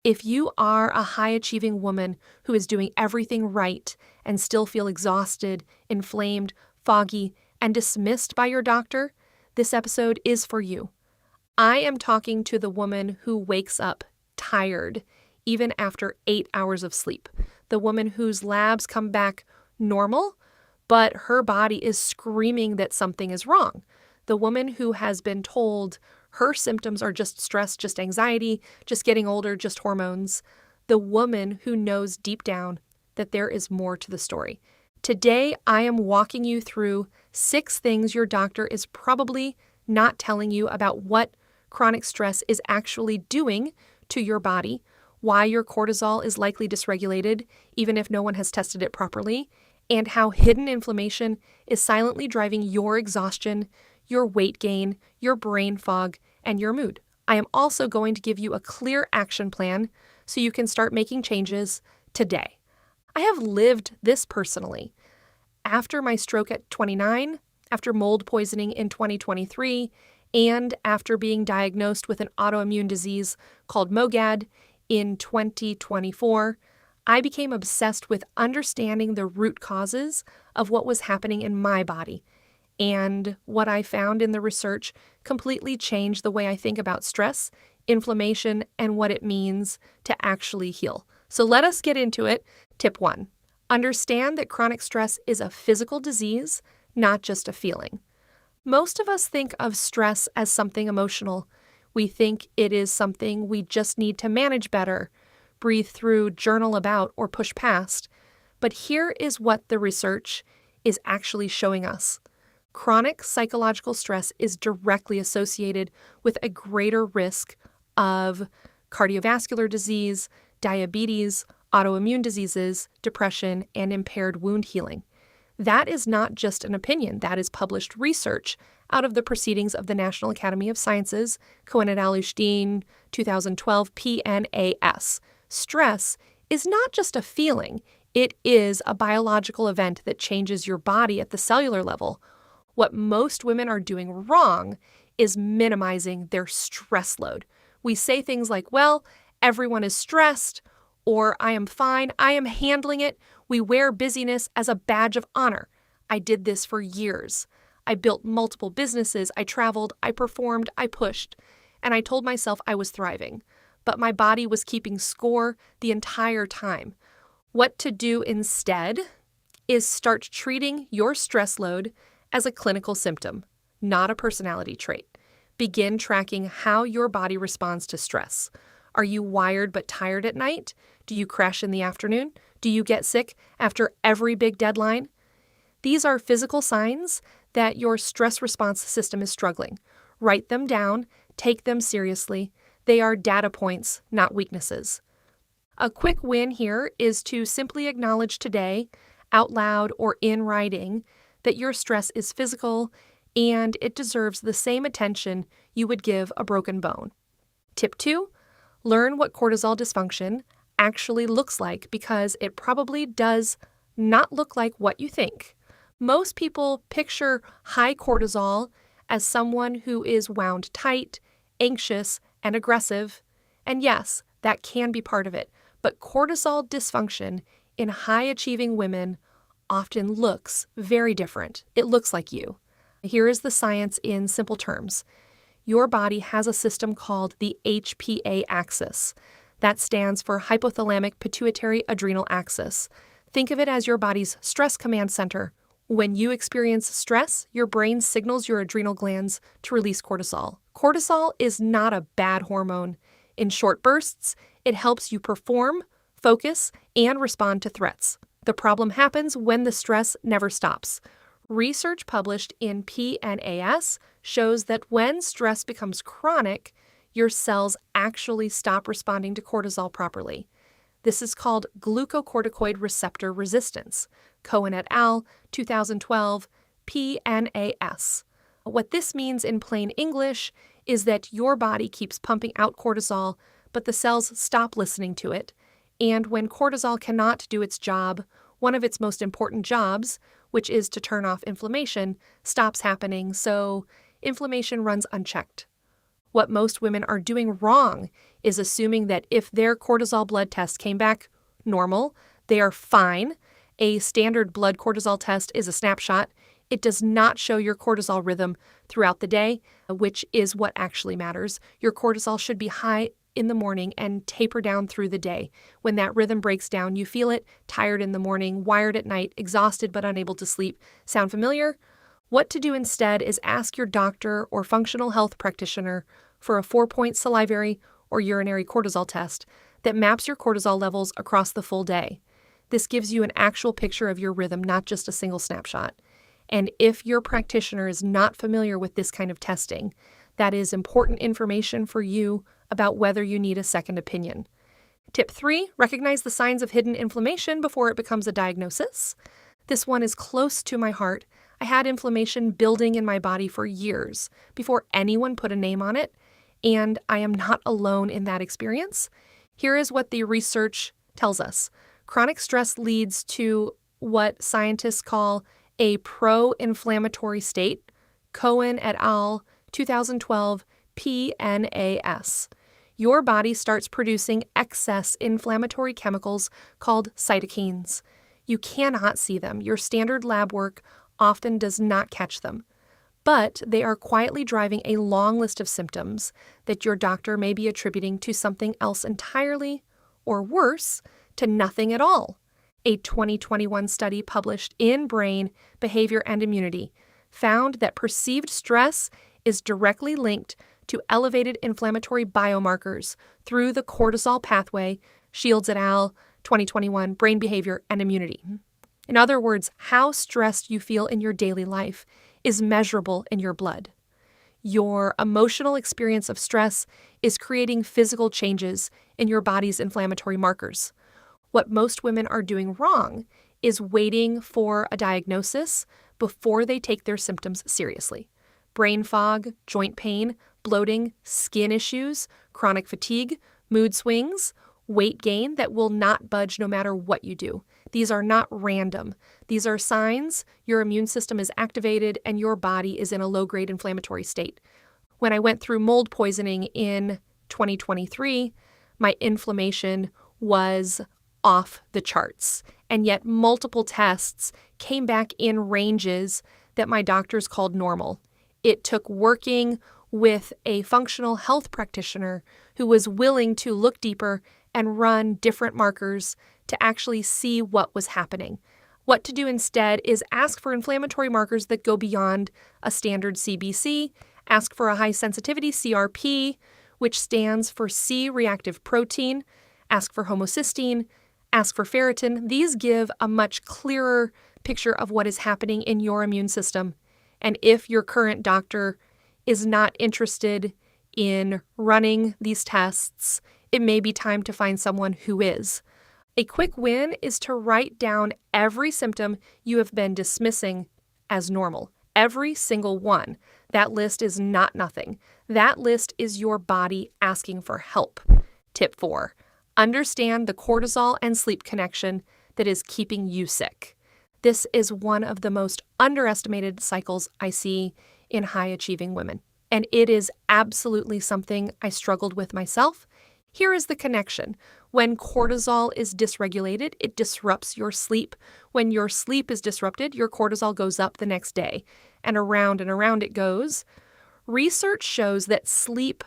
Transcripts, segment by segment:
If you are a high-achieving woman who is doing everything right and still feel exhausted, inflamed, foggy, and dismissed by your doctor, this episode is for you. I am talking to the woman who wakes up tired, even after 8 hours of sleep. The woman whose labs come back normal, but her body is screaming that something is wrong. The woman who has been told her symptoms are just stress, just anxiety, just getting older, just hormones. The woman who knows deep down that there is more to the story. Today, I am walking you through 6 things your doctor is probably not telling you about what chronic stress is actually doing to your body, why your cortisol is likely dysregulated, even if no one has tested it properly, and how hidden inflammation is silently driving your exhaustion, your weight gain, your brain fog, and your mood. I am also going to give you a clear action plan so you can start making changes today. I have lived this personally. After my stroke at 29, after mold poisoning in 2023, and after being diagnosed with an autoimmune disease called MOGAD in 2024, I became obsessed with understanding the root causes of what was happening in my body. And what I found in the research completely changed the way I think about stress, inflammation, and what it means to actually heal. So let us get into it. Tip 1. Understand that chronic stress is a physical disease, not just a feeling. Most of us think of stress as something emotional. We think it is something we just need to manage better, breathe through, journal about, or push past. But here is what the research is actually showing us. Chronic psychological stress is directly associated with a greater risk of cardiovascular disease, diabetes, autoimmune diseases, depression, and impaired wound healing. That is not just an opinion. That is published research out of the Proceedings of the National Academy of Sciences, Cohen et al. 2012, PNAS. Stress is not just a feeling. It is a biological event that changes your body at the cellular level. What most women are doing wrong is minimizing their stress load. We say things like, well, everyone is stressed, or I am fine, I am handling it. We wear busyness as a badge of honor. I did this for years. I built multiple businesses, I traveled, I performed, I pushed, and I told myself I was thriving. But my body was keeping score the entire time. What to do instead is start treating your stress load as a clinical symptom, not a personality trait. Begin tracking how your body responds to stress. Are you wired but tired at night? Do you crash in the afternoon? Do you get sick after every big deadline? These are physical signs that your stress response system is struggling. Write them down, take them seriously. They are data points, not weaknesses. A quick win here is to simply acknowledge today, out loud or in writing, that your stress is physical and it deserves the same attention you would give a broken bone. Tip 2, learn what cortisol dysfunction actually looks like because it probably does not look like what you think. Most people picture high cortisol as someone who is wound tight, anxious, and aggressive. And yes, that can be part of it, but cortisol dysfunction in high-achieving women often looks very different. It looks like you. Here is the science in simple terms. Your body has a system called the HPA axis. That stands for hypothalamic pituitary adrenal axis. Think of it as your body's stress command center. When you experience stress, your brain signals your adrenal glands to release cortisol. Cortisol is not a bad hormone. In short bursts, it helps you perform, focus, and respond to threats. The problem happens when the stress never stops. Research published in PNAS shows that when stress becomes chronic, your cells actually stop responding to cortisol properly. This is called glucocorticoid receptor resistance. Cohen et al., 2012, PNAS. What this means in plain English is that your body keeps pumping out cortisol, but the cells stop listening to it. And when cortisol cannot do its job, one of its most important jobs, which is to turn off inflammation, stops happening, so inflammation runs unchecked. What most women are doing wrong is assuming that if their cortisol blood test came back normal, they are fine. A standard blood cortisol test is a snapshot. It does not show your cortisol rhythm throughout the day, which is what actually matters. Your cortisol should be high in the morning and taper down through the day. When that rhythm breaks down, you feel it tired in the morning, wired at night, exhausted but unable to sleep. Sound familiar? What to do instead is ask your doctor or functional health practitioner for a 4-point salivary or urinary cortisol test that maps your cortisol levels across the full day. This gives you an actual picture of your rhythm, not just a single snapshot. And if your practitioner is not familiar with this kind of testing, that is important information for you about whether you need a second opinion. Tip 3, recognize the signs of hidden inflammation before it becomes a diagnosis. This one is close to my heart. I had inflammation building in my body for years before anyone put a name on it, and I am not alone in that experience. Here is what the research tells us. Chronic stress leads to what scientists call a pro-inflammatory state. Cohen et al., 2012, PNAS. Your body starts producing excess inflammatory chemicals called cytokines. You cannot see them. Your standard lab work often does not catch them. But they are quietly driving a long list of symptoms that your doctor may be attributing to something else entirely, or worse, to nothing at all. A 2021 study published in Brain, Behavior, and Immunity found that perceived stress is directly linked to elevated inflammatory biomarkers through the cortisol pathway, Shields et al., 2021, Brain, Behavior, and Immunity. In other words, how stressed you feel in your daily life is measurable in your blood. Your emotional experience of stress is creating physical changes in your body's inflammatory markers. What most women are doing wrong is waiting for a diagnosis before they take their symptoms seriously. Brain fog, joint pain, bloating, skin issues, chronic fatigue, mood swings, weight gain that will not budge no matter what you do. These are not random. These are signs your immune system is activated and your body is in a low-grade inflammatory state. When I went through mold poisoning in 2023, my inflammation was off the charts, and yet multiple tests came back in ranges that my doctors called normal. It took working with a functional health practitioner who was willing to look deeper and run different markers to actually see what was happening. What to do instead is ask for inflammatory markers that go beyond a standard CBC, ask for a high sensitivity CRP, which stands for C-reactive protein, ask for homocysteine, ask for ferritin. These give a much clearer picture of what is happening in your immune system. And if your current doctor is not interested in running these tests, it may be time to find someone who is. A quick win is to write down every symptom you have been dismissing as normal. Every single one. That list is not nothing. That list is your body asking for help. Tip 4. Understand the cortisol and sleep connection that is keeping you sick. This is one of the most underestimated cycles I see in high-achieving women, and it is absolutely something I struggled with myself. Here is the connection. When cortisol is dysregulated, it disrupts your sleep. When your sleep is disrupted, your cortisol goes up the next day, and around it goes. Research shows that sleep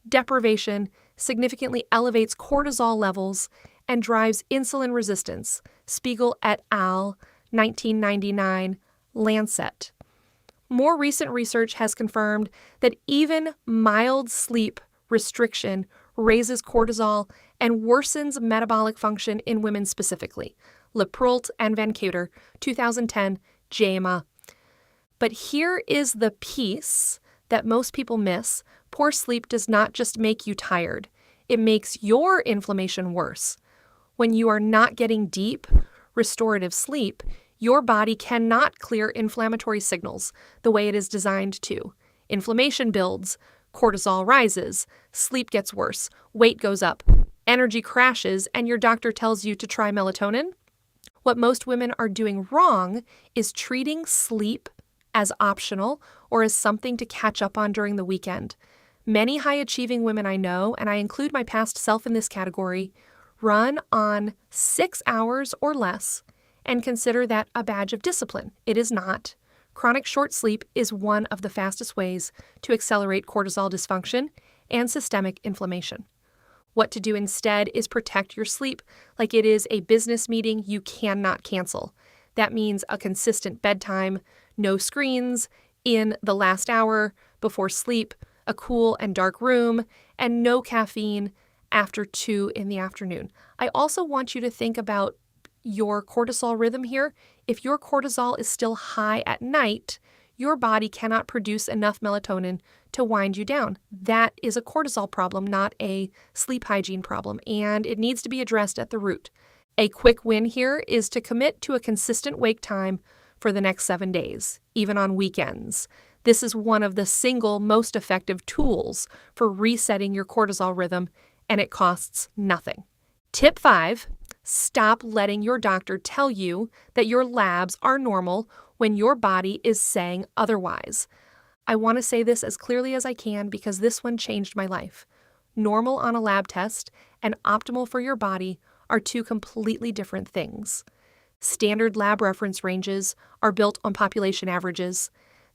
deprivation significantly elevates cortisol levels and drives insulin resistance. Spiegel et al., 1999, Lancet. More recent research has confirmed that even mild sleep restriction raises cortisol and worsens metabolic function in women specifically. Leproult and Van Kuter, 2010, JAMA. But here is the piece that most people miss. Poor sleep does not just make you tired. It makes your inflammation worse. When you are not getting deep, restorative sleep, your body cannot clear inflammatory signals the way it is designed to. Inflammation builds, cortisol rises, sleep gets worse, weight goes up, energy crashes, and your doctor tells you to try melatonin. What most women are doing wrong is treating sleep as optional or as something to catch up on during the weekend. Many high-achieving women I know, and I include my past self in this category, run on 6 hours or less and consider that a badge of discipline. It is not. Chronic short sleep is one of the fastest ways to accelerate cortisol dysfunction and systemic inflammation. What to do instead is protect your sleep like it is a business meeting you cannot cancel. That means a consistent bedtime, no screens in the last hour before sleep, a cool and dark room, and no caffeine after 2 in the afternoon. I also want you to think about your cortisol rhythm here. If your cortisol is still high at night, your body cannot produce enough melatonin to wind you down. That is a cortisol problem, not a sleep hygiene problem, and it needs to be addressed at the root. A quick win here is to commit to a consistent wake time for the next 7 days, even on weekends. This is one of the single most effective tools for resetting your cortisol rhythm, and it costs nothing. Tip 5, stop letting your doctor tell you that your labs are normal when your body is saying otherwise. I want to say this as clearly as I can because this one changed my life. Normal on a lab test and optimal for your body are two completely different things. Standard lab reference ranges are built on population averages.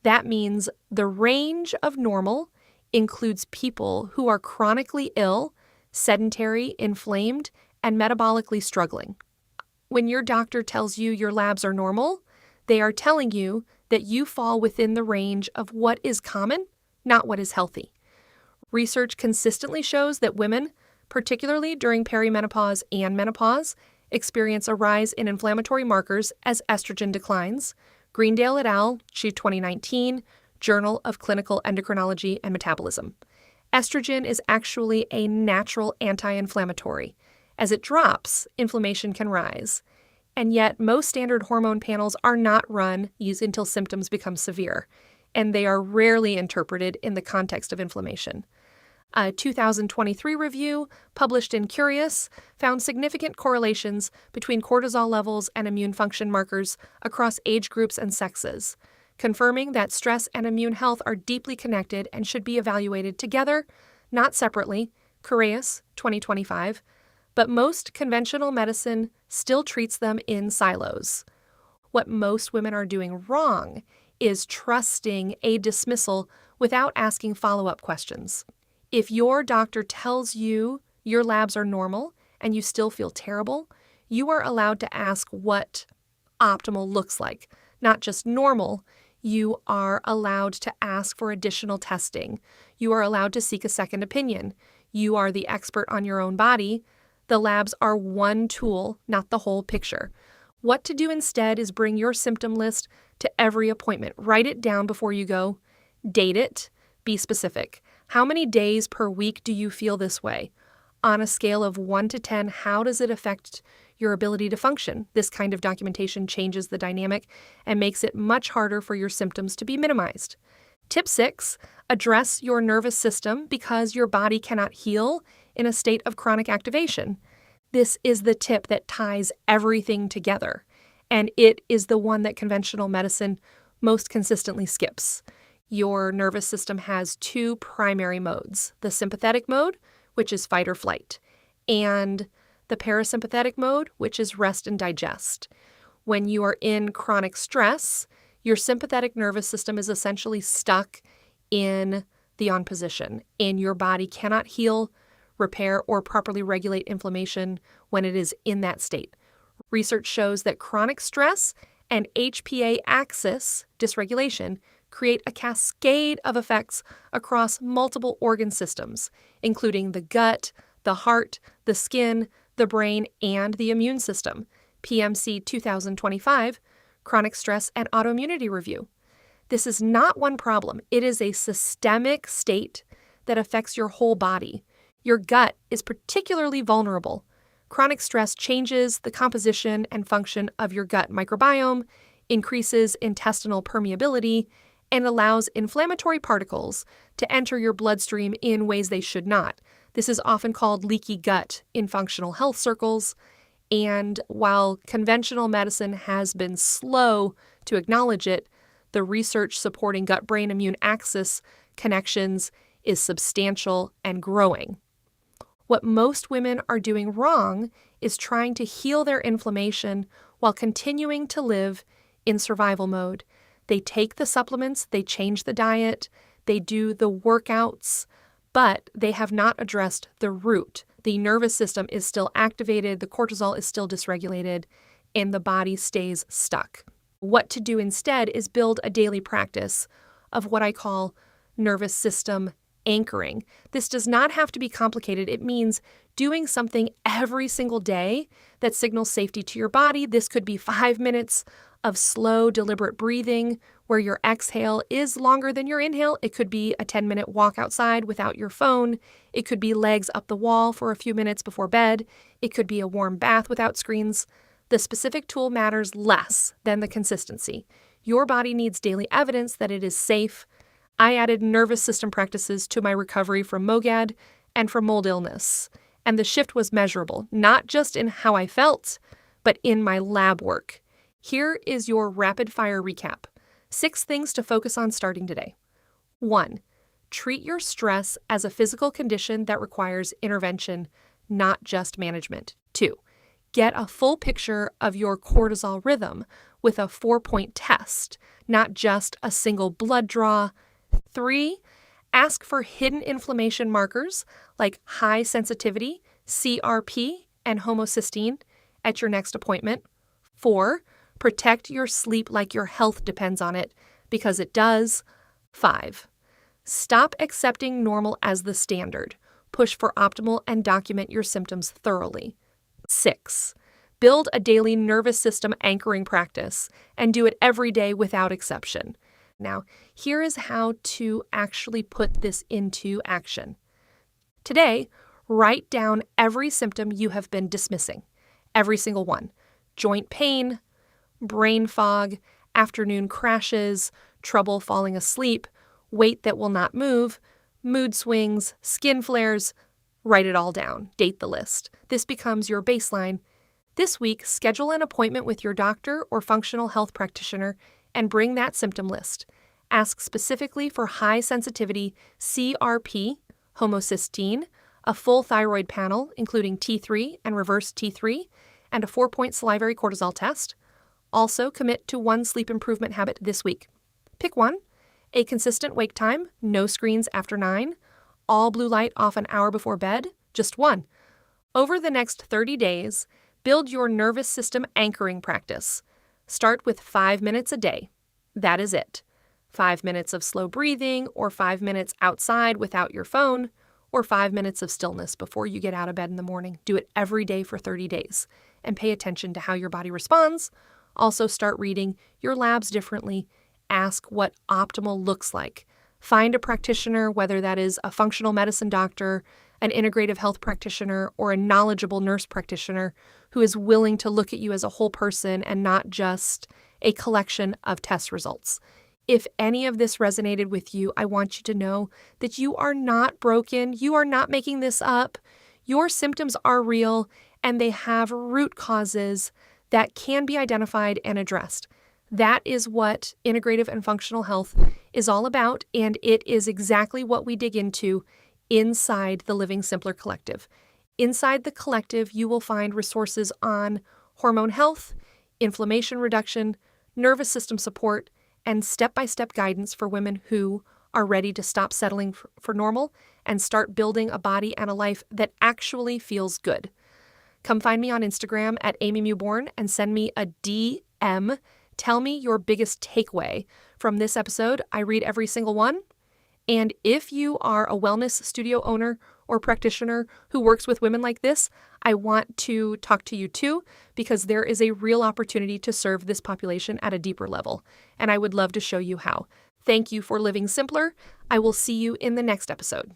That means the range of normal includes people who are chronically ill, sedentary, inflamed, and metabolically struggling. When your doctor tells you your labs are normal, they are telling you that you fall within the range of what is common, not what is healthy. Research consistently shows that women, particularly during perimenopause and menopause, experience a rise in inflammatory markers as estrogen declines. Greendale et al., 2019, Journal of Clinical Endocrinology and Metabolism. Estrogen is actually a natural anti-inflammatory. As it drops, inflammation can rise. And yet, most standard hormone panels are not run used until symptoms become severe, and they are rarely interpreted in the context of inflammation. A 2023 review published in Curious found significant correlations between cortisol levels and immune function markers across age groups and sexes, confirming that stress and immune health are deeply connected and should be evaluated together, not separately. Curious, 2025. But most conventional medicine still treats them in silos. What most women are doing wrong is trusting a dismissal without asking follow-up questions. If your doctor tells you your labs are normal and you still feel terrible, you are allowed to ask what optimal looks like. Not just normal, you are allowed to ask for additional testing. You are allowed to seek a second opinion. You are the expert on your own body. The labs are one tool, not the whole picture. What to do instead is bring your symptom list to every appointment. Write it down before you go. Date it. Be specific. How many days per week do you feel this way? On a scale of 1 to 10, how does it affect your ability to function? This kind of documentation changes the dynamic and makes it much harder for your symptoms to be minimized. Tip 6, address your nervous system because your body cannot heal in a state of chronic activation. This is the tip that ties everything together, and it is the one that conventional medicine most consistently skips. Your nervous system has 2 primary modes, the sympathetic mode, which is fight or flight, and the parasympathetic mode, which is rest and digest. When you are in chronic stress, your sympathetic nervous system is essentially stuck in the on position, and your body cannot heal, repair, or properly regulate inflammation when it is in that state. Research shows that chronic stress and HPA axis dysregulation create a cascade of effects across multiple organ systems, including the gut, the heart, the skin, the brain, and the immune system. PMC 2025, Chronic Stress and Autoimmunity Review. This is not one problem. It is a systemic state that affects your whole body. Your gut is particularly vulnerable. Chronic stress changes the composition and function of your gut microbiome, increases intestinal permeability, and allows inflammatory particles to enter your bloodstream in ways they should not. This is often called leaky gut in functional health circles, and while conventional medicine has been slow to acknowledge it, the research supporting gut-brain immune axis connections is substantial and growing. What most women are doing wrong is trying to heal their inflammation while continuing to live in survival mode. They take the supplements, they change the diet, they do the workouts, but they have not addressed the root. The nervous system is still activated, the cortisol is still dysregulated, and the body stays stuck. What to do instead is build a daily practice of what I call nervous system anchoring. This does not have to be complicated. It means doing something every single day that signals safety to your body. This could be 5 minutes of slow, deliberate breathing where your exhale is longer than your inhale. It could be a 10-minute walk outside without your phone. It could be legs up the wall for a few minutes before bed. It could be a warm bath without screens. The specific tool matters less than the consistency. Your body needs daily evidence that it is safe. I added nervous system practices to my recovery from MOGAD and from mold illness. And the shift was measurable, not just in how I felt, but in my lab work. Here is your rapid-fire recap. 6 things to focus on starting today. 1. Treat your stress as a physical condition that requires intervention, not just management. 2. Get a full picture of your cortisol rhythm with a 4-point test, not just a single blood draw. 3. Ask for hidden inflammation markers like high sensitivity, CRP, and homocysteine at your next appointment. 4. Protect your sleep like your health depends on it, because it does. 5. Stop accepting normal as the standard. Push for optimal and document your symptoms thoroughly. 6. Build a daily nervous system anchoring practice and do it every day without exception. Now, here is how to actually put this into action. Today, write down every symptom you have been dismissing. Every single one. Joint pain, brain fog, afternoon crashes, trouble falling asleep, weight that will not move, mood swings, skin flares. Write it all down. Date the list. This becomes your baseline. This week, schedule an appointment with your doctor or functional health practitioner and bring that symptom list. Ask specifically for high sensitivity CRP, homocysteine, a full thyroid panel, including T3 and reverse T3, and a 4-point salivary cortisol test. Also, commit to 1 sleep improvement habit this week. Pick one: a consistent wake time, no screens after 9, all blue light off an hour before bed, just 1. Over the next 30 days, build your nervous system anchoring practice. Start with 5 minutes a day. That is it. 5 minutes of slow breathing, or 5 minutes outside without your phone, or 5 minutes of stillness before you get out of bed in the morning. Do it every day for 30 days and pay attention to how your body responds. Also, start reading your labs differently. Ask what optimal looks like. Find a practitioner, whether that is a functional medicine doctor, an integrative health practitioner, or a knowledgeable nurse practitioner who is willing to look at you as a whole person and not just a collection of test results. If any of this resonated with you, I want you to know that you are not broken. You are not making this up. Your symptoms are real, and they have root causes that can be identified and addressed. That is what integrative and functional health is all about, and it is exactly what we dig into inside the Living Simpler Collective. Inside the collective, you will find resources on hormone health, inflammation reduction, nervous system support, and step-by-step guidance for women who are ready to stop settling for normal and start building a body and a life that actually feels good. Come find me on Instagram at Amy Mewborn and send me a DM. Tell me your biggest takeaway from this episode. I read every single one. And if you are a wellness studio owner or practitioner who works with women like this, I want to talk to you too, because there is a real opportunity to serve this population at a deeper level. And I would love to show you how. Thank you for living simpler. I will see you in the next episode.